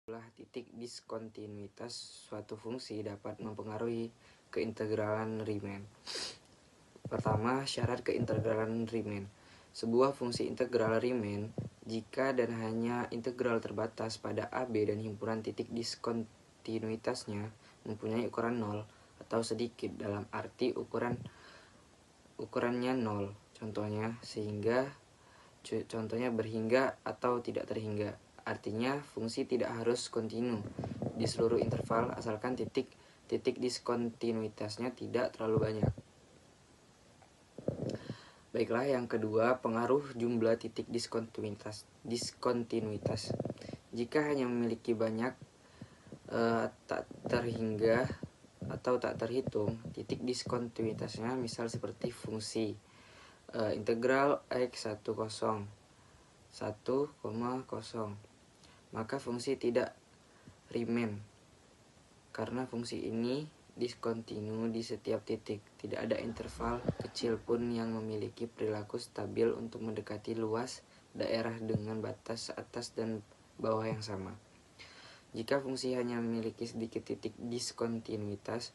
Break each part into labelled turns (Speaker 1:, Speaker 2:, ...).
Speaker 1: Titik diskontinuitas suatu fungsi dapat mempengaruhi keintegralan Riemann. Pertama, syarat keintegralan Riemann. Sebuah fungsi integral Riemann jika dan hanya integral terbatas pada AB dan himpunan titik diskontinuitasnya mempunyai ukuran 0 atau sedikit, dalam arti ukurannya 0. Contohnya berhingga atau tidak terhingga. Artinya, fungsi tidak harus kontinu di seluruh interval asalkan titik diskontinuitasnya tidak terlalu banyak. Baiklah, yang kedua, pengaruh jumlah titik diskontinuitas. Jika hanya memiliki banyak tak terhingga atau tak terhitung titik diskontinuitasnya, misal seperti fungsi integral x 10 maka fungsi tidak Riemann karena fungsi ini diskontinu di setiap titik. Tidak ada interval kecil pun yang memiliki perilaku stabil untuk mendekati luas daerah dengan batas atas dan bawah yang sama. Jika fungsi hanya memiliki sedikit titik diskontinuitas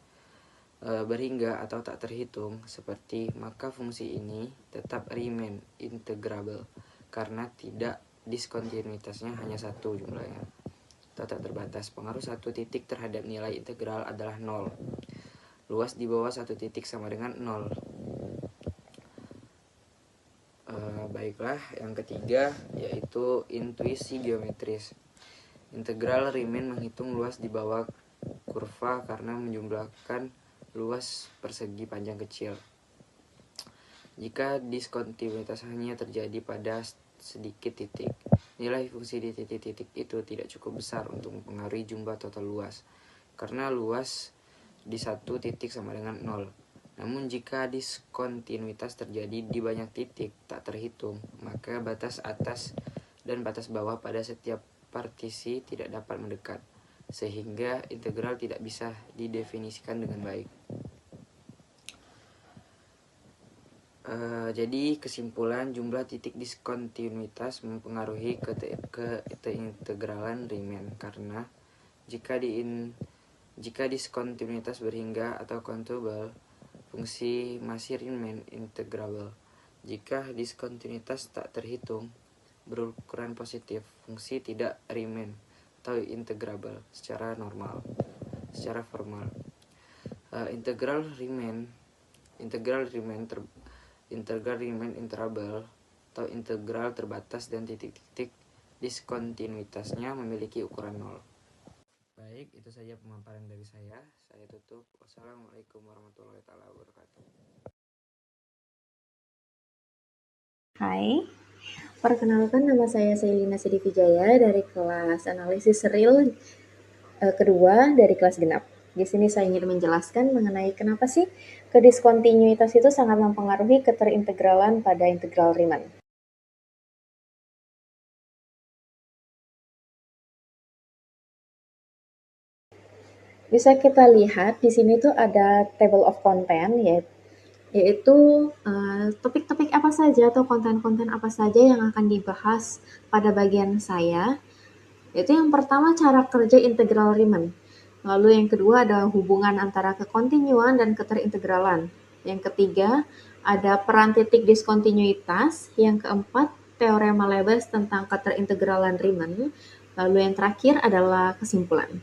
Speaker 1: berhingga atau tak terhitung maka fungsi ini tetap Riemann integrable karena tidak diskontinuitasnya hanya satu jumlahnya atau tak terbatas. Pengaruh satu titik terhadap nilai integral adalah 0. Luas di bawah satu titik sama dengan 0. Baiklah, yang ketiga yaitu intuisi geometris. Integral Riemann menghitung luas di bawah kurva karena menjumlahkan luas persegi panjang kecil. Jika diskontinuitas hanya terjadi pada sedikit titik, nilai fungsi di titik-titik itu tidak cukup besar untuk mempengaruhi jumlah total luas, karena luas di satu titik sama dengan 0. Namun jika diskontinuitas terjadi di banyak titik tak terhitung, maka batas atas dan batas bawah pada setiap partisi tidak dapat mendekat, sehingga integral tidak bisa didefinisikan dengan baik. Jadi kesimpulan, jumlah titik diskontinuitas mempengaruhi keintegralan Riemann karena jika diskontinuitas berhingga atau countable, fungsi masih Riemann integrable. Jika diskontinuitas tak terhitung berukuran positif, fungsi tidak Riemann atau integrable secara formal. Integral Riemann integrable atau integral terbatas dan titik-titik diskontinuitasnya memiliki ukuran 0. Baik, itu saja pemaparan dari saya. Saya tutup. Wassalamualaikum warahmatullahi wabarakatuh.
Speaker 2: Hai, perkenalkan, nama saya Selina Sidivijaya dari kelas analisis real kedua dari kelas genap. Di sini saya ingin menjelaskan mengenai kenapa sih kediskontinuitas itu sangat mempengaruhi keterintegralan pada integral Riemann. Bisa kita lihat di sini tuh ada table of content, yaitu topik-topik apa saja atau konten-konten apa saja yang akan dibahas pada bagian saya. Yaitu yang pertama, cara kerja integral Riemann. Lalu yang kedua ada hubungan antara kekontinuan dan keterintegralan. Yang ketiga ada peran titik diskontinuitas. Yang keempat, teorema Lebesgue tentang keterintegralan Riemann. Lalu yang terakhir adalah kesimpulan.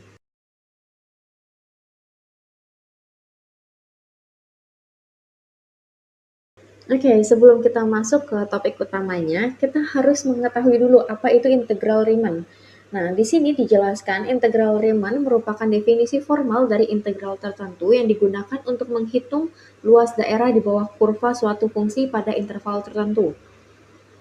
Speaker 2: Oke, sebelum kita masuk ke topik utamanya, kita harus mengetahui dulu apa itu integral Riemann. Nah, di sini dijelaskan integral Riemann merupakan definisi formal dari integral tertentu yang digunakan untuk menghitung luas daerah di bawah kurva suatu fungsi pada interval tertentu.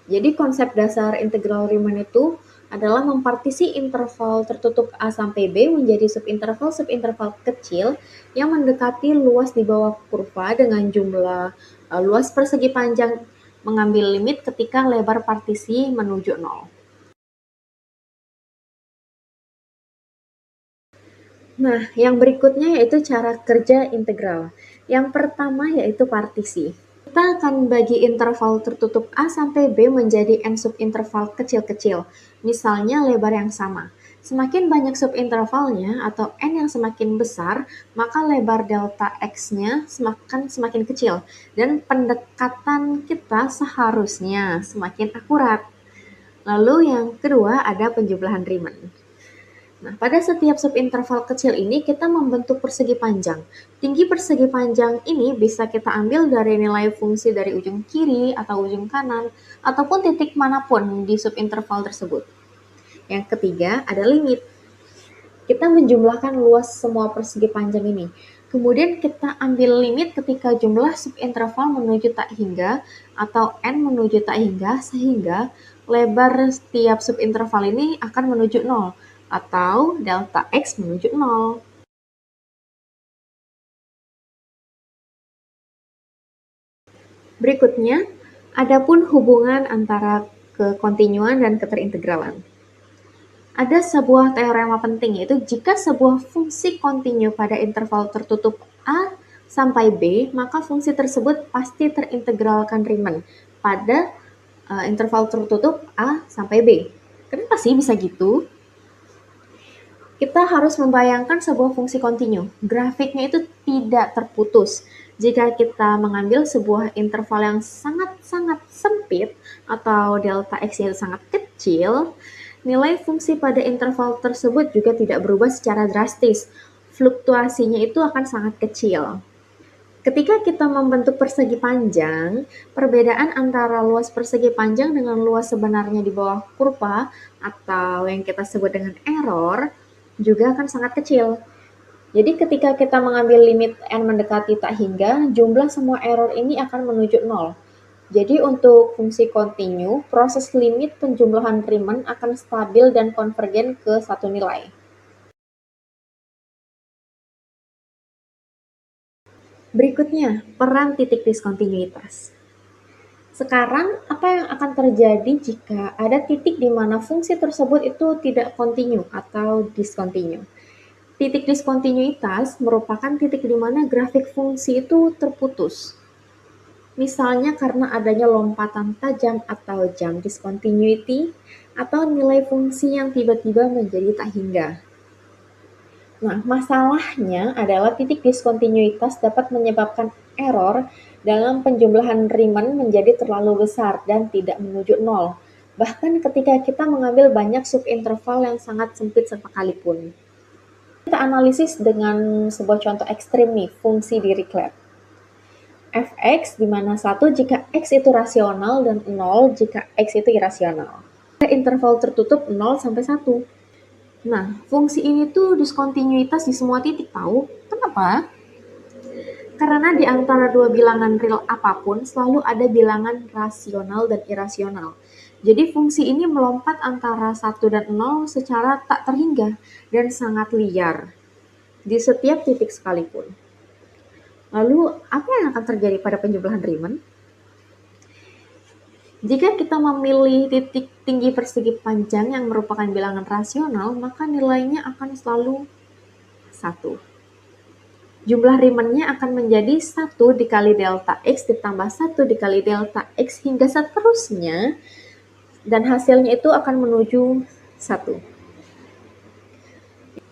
Speaker 2: Jadi konsep dasar integral Riemann itu adalah mempartisi interval tertutup A sampai B menjadi subinterval kecil yang mendekati luas di bawah kurva dengan jumlah luas persegi panjang mengambil limit ketika lebar partisi menuju 0. Nah, yang berikutnya yaitu cara kerja integral. Yang pertama yaitu partisi. Kita akan bagi interval tertutup A sampai B menjadi n subinterval kecil-kecil, misalnya lebar yang sama, Semakin banyak subintervalnya atau n yang semakin besar, maka lebar delta x-nya semakin kecil dan pendekatan kita seharusnya semakin akurat. Lalu yang kedua ada penjumlahan Riemann. Nah, pada setiap subinterval kecil ini kita membentuk persegi panjang. Tinggi persegi panjang ini bisa kita ambil dari nilai fungsi dari ujung kiri atau ujung kanan, ataupun titik manapun di subinterval tersebut. Yang ketiga ada limit. Kita menjumlahkan luas semua persegi panjang ini. Kemudian kita ambil limit ketika jumlah subinterval menuju tak hingga atau n menuju tak hingga, sehingga lebar setiap subinterval ini akan menuju 0 atau delta x menuju 0. Berikutnya, adapun hubungan antara kekontinuan dan keterintegralan. Ada sebuah teorema penting, yaitu jika sebuah fungsi kontinu pada interval tertutup A sampai B, maka fungsi tersebut pasti terintegralkan Riemann pada interval tertutup A sampai B. Kenapa sih bisa gitu? Kita harus membayangkan sebuah fungsi kontinu. Grafiknya itu tidak terputus. Jika kita mengambil sebuah interval yang sangat-sangat sempit atau delta x-nya sangat kecil, nilai fungsi pada interval tersebut juga tidak berubah secara drastis. Fluktuasinya itu akan sangat kecil. Ketika kita membentuk persegi panjang, perbedaan antara luas persegi panjang dengan luas sebenarnya di bawah kurva atau yang kita sebut dengan error juga akan sangat kecil. Jadi ketika kita mengambil limit n mendekati tak hingga, jumlah semua error ini akan menuju 0. Jadi untuk fungsi kontinu, proses limit penjumlahan Riemann akan stabil dan konvergen ke satu nilai. Berikutnya, peran titik diskontinuitas. Sekarang, apa yang akan terjadi jika ada titik di mana fungsi tersebut itu tidak kontinu atau diskontinu? Titik diskontinuitas merupakan titik di mana grafik fungsi itu terputus. Misalnya karena adanya lompatan tajam atau jump discontinuity, atau nilai fungsi yang tiba-tiba menjadi tak hingga. Nah, masalahnya adalah titik diskontinuitas dapat menyebabkan error dalam penjumlahan Riemann menjadi terlalu besar dan tidak menuju 0. Bahkan ketika kita mengambil banyak subinterval yang sangat sempit sekalipun. Kita analisis dengan sebuah contoh ekstrim nih, fungsi Dirichlet. Fx di mana 1 jika x itu rasional dan 0 jika x itu irasional. Interval tertutup 0 sampai 1. Nah, fungsi ini tuh diskontinuitas di semua titik tahu. Kenapa? Karena di antara dua bilangan real apapun selalu ada bilangan rasional dan irasional. Jadi fungsi ini melompat antara 1 dan 0 secara tak terhingga dan sangat liar di setiap titik sekalipun. Lalu, apa yang akan terjadi pada penjumlahan Riemann? Jika kita memilih titik tinggi persegi panjang yang merupakan bilangan rasional, maka nilainya akan selalu 1. Jumlah Riemann-nya akan menjadi 1 dikali delta X ditambah 1 dikali delta X hingga seterusnya, dan hasilnya itu akan menuju 1.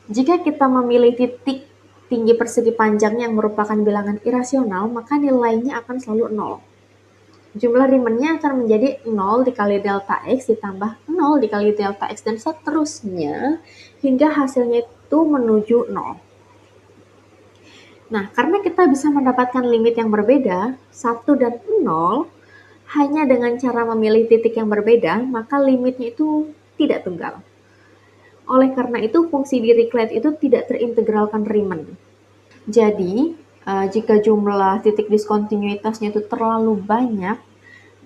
Speaker 2: Jika kita memilih titik tinggi persegi panjang yang merupakan bilangan irasional, maka nilainya akan selalu 0. Jumlah Riemann-nya akan menjadi 0 dikali delta X ditambah 0 dikali delta X dan seterusnya hingga hasilnya itu menuju 0. Nah, karena kita bisa mendapatkan limit yang berbeda, 1 dan 0, hanya dengan cara memilih titik yang berbeda, maka limitnya itu tidak tunggal. Oleh karena itu, fungsi Dirichlet itu tidak terintegralkan Riemann. Jadi, jika jumlah titik diskontinuitasnya itu terlalu banyak,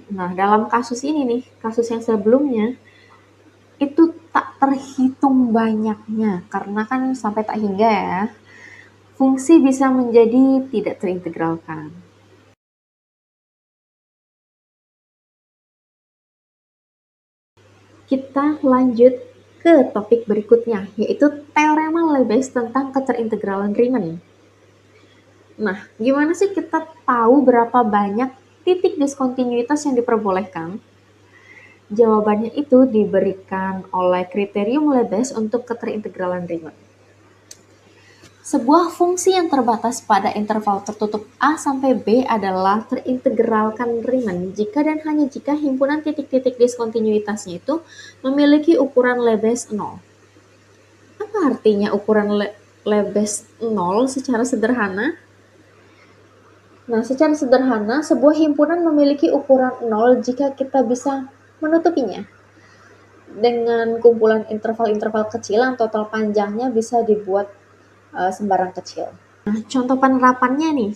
Speaker 2: nah, dalam kasus ini nih, kasus yang sebelumnya, itu tak terhitung banyaknya, karena kan sampai tak hingga ya, fungsi bisa menjadi tidak terintegralkan. Kita lanjut ke topik berikutnya, yaitu teorema Lebesgue tentang keterintegralan Riemann. Nah, gimana sih kita tahu berapa banyak titik diskontinuitas yang diperbolehkan? Jawabannya itu diberikan oleh kriterium Lebesgue untuk keterintegralan Riemann. Sebuah fungsi yang terbatas pada interval tertutup A sampai B adalah terintegralkan Riemann jika dan hanya jika himpunan titik-titik diskontinuitasnya itu memiliki ukuran Lebesgue 0. Apa artinya ukuran Lebesgue 0 secara sederhana? Nah, secara sederhana, sebuah himpunan memiliki ukuran 0 jika kita bisa menutupinya dengan kumpulan interval-interval kecil yang total panjangnya bisa dibuat sembarang kecil. Nah, contoh penerapannya nih.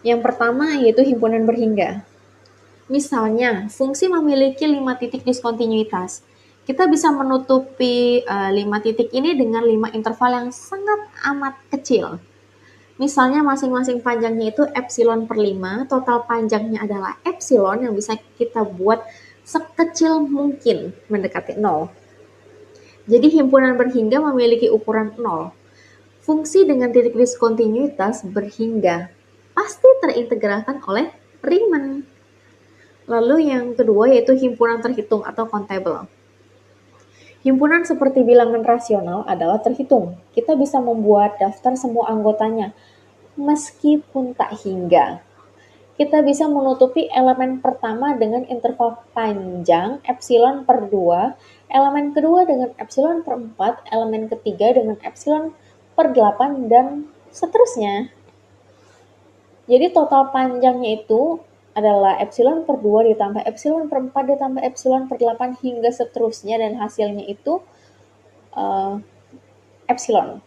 Speaker 2: Yang pertama yaitu himpunan berhingga. Misalnya, fungsi memiliki 5 titik diskontinuitas. Kita bisa menutupi 5 titik ini dengan 5 interval yang sangat amat kecil. Misalnya masing-masing panjangnya itu epsilon per 5, total panjangnya adalah epsilon yang bisa kita buat sekecil mungkin mendekati 0. Jadi himpunan berhingga memiliki ukuran 0. Fungsi dengan titik diskontinuitas berhingga pasti terintegralkan oleh Riemann. Lalu yang kedua yaitu himpunan terhitung atau countable. Himpunan seperti bilangan rasional adalah terhitung. Kita bisa membuat daftar semua anggotanya, meskipun tak hingga. Kita bisa menutupi elemen pertama dengan interval panjang epsilon per 2, elemen kedua dengan epsilon per 4, elemen ketiga dengan epsilon per 8, dan seterusnya. Jadi total panjangnya itu adalah epsilon per 2 ditambah epsilon per 4 ditambah epsilon per 8 hingga seterusnya, dan hasilnya itu epsilon.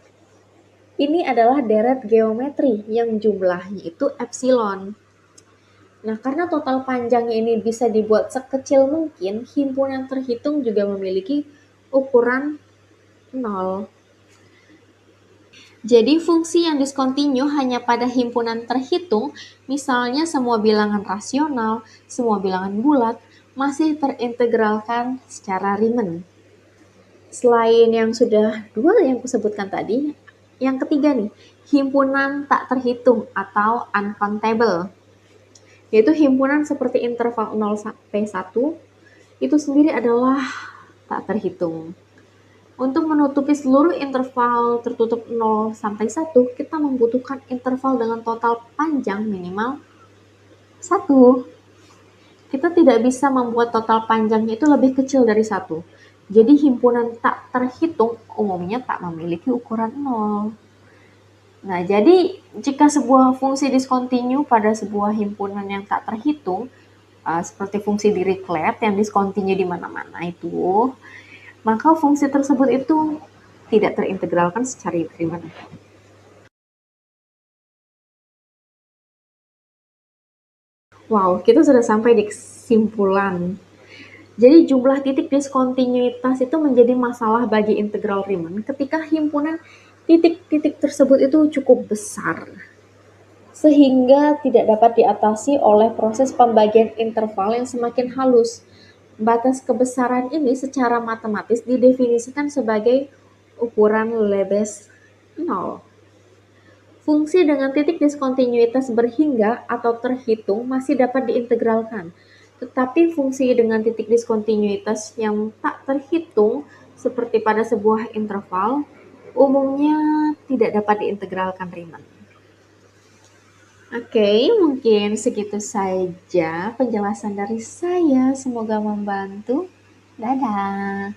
Speaker 2: Ini adalah deret geometri yang jumlahnya itu epsilon. Nah, karena total panjangnya ini bisa dibuat sekecil mungkin, himpunan terhitung juga memiliki ukuran 0. Jadi fungsi yang diskontinu hanya pada himpunan terhitung, misalnya semua bilangan rasional, semua bilangan bulat, masih terintegralkan secara Riemann. Selain yang sudah dua yang kusebutkan tadi, yang ketiga nih, himpunan tak terhitung atau uncountable, yaitu himpunan seperti interval 0 sampai 1 itu sendiri adalah tak terhitung. Untuk menutupi seluruh interval tertutup 0 sampai 1, kita membutuhkan interval dengan total panjang minimal 1. Kita tidak bisa membuat total panjangnya itu lebih kecil dari 1. Jadi himpunan tak terhitung umumnya tak memiliki ukuran 0. Nah, jadi jika sebuah fungsi diskontinu pada sebuah himpunan yang tak terhitung, seperti fungsi Dirichlet yang diskontinu di mana-mana itu, maka fungsi tersebut itu tidak terintegralkan secara Riemann. Wow, kita sudah sampai di kesimpulan. Jadi jumlah titik diskontinuitas itu menjadi masalah bagi integral Riemann ketika himpunan titik-titik tersebut itu cukup besar, sehingga tidak dapat diatasi oleh proses pembagian interval yang semakin halus. Batas kebesaran ini secara matematis didefinisikan sebagai ukuran Lebesgue 0. Fungsi dengan titik diskontinuitas berhingga atau terhitung masih dapat diintegralkan, tetapi fungsi dengan titik diskontinuitas yang tak terhitung, seperti pada sebuah interval, umumnya tidak dapat diintegralkan Riemann. Oke, mungkin segitu saja penjelasan dari saya. Semoga membantu. Dadah.